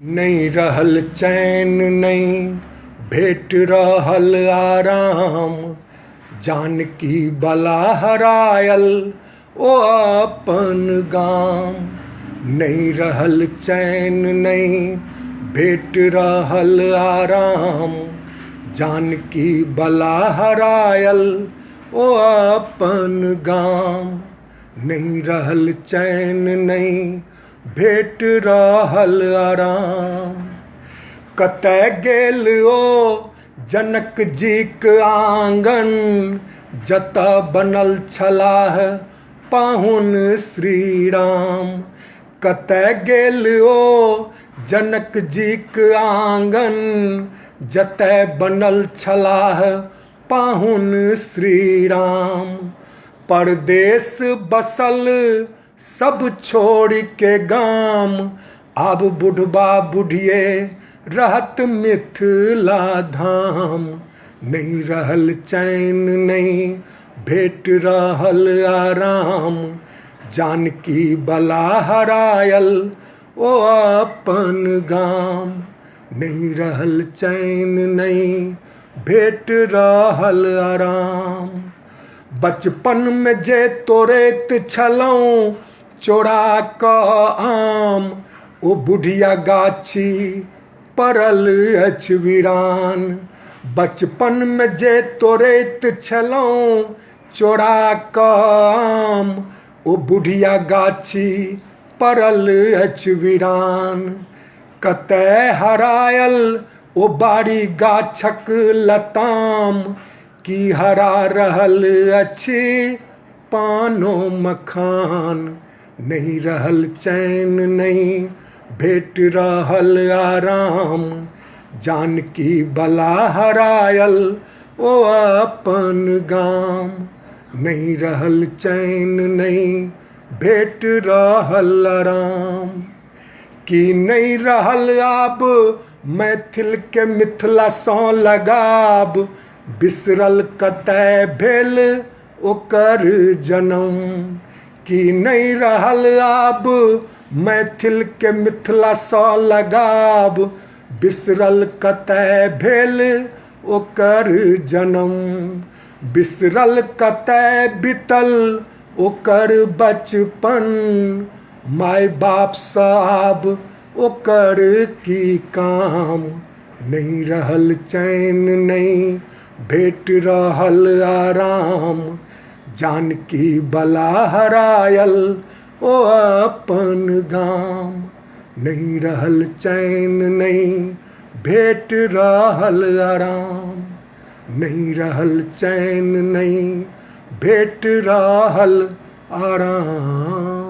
नहीं रहल चैन नहीं भेट रहल आराम, जानकी बला हरायल ओ अपन गाम। नहीं रहल चैन नहीं भेट रहल आराम, जानकी बला हरायल ओ अपन गाम। नहीं रहल चैन नहीं भेट रहल आराम। कतय गेल ओ जनक जीक आंगन, जतऽ बनल छलाह पाहुन श्री राम। कतय गेल ओ जनक जीक आंगन, जतय बनल छलाह पाहुन श्री राम। परदेस बसल सब छोड़ के गाम, आब बुढ़बा बुढ़िए रहत मिथिला धाम। नहीं रहल चैन नहीं भेट रहल आराम, जानकी बला हरायल ओ अपन गाम। नहीं रहल चैन नहीं भेट रहल आराम। बचपन में जे तोरैत छलौं चोरा कऽ आम, ओ बुढ़िया गाछी पड़ल अछि वीरान। बचपन में जे तोरैत छलौं चोरा कऽ आम, ओ बुढ़िया गाछी पड़ल अछि वीरान। कतय हरायल ओ बाड़ी गाछक लताम, की हरा रहल अछि पानो मखान। नहीं रहल चैन नहीं भेट रहल आराम, जानकी बला हरायल ओ अपन गाम। नहीं रहल चैन नहीं भेट रहल आराम। की नहीं रहल आब मैथिल के मिथिला सँ लगाव, बिसरल कतय भेल ओकर जनम। की नहीं रहल आब मैथिल के मिथिला सँ लगाव, बिसरल कतय भेल ओकर जनम। बिसरल कतय बीतल ओकर बचपन, माय बाप सँ आब ओकर की काम। नहीं रहल चैन नहीं भेट रहल आराम, जानकी बला हरायल ओ अपन गाम। नहीं रहल चैन नहीं भेट रहल आराम, नहीं रहल चैन नहीं भेट रहल आराम।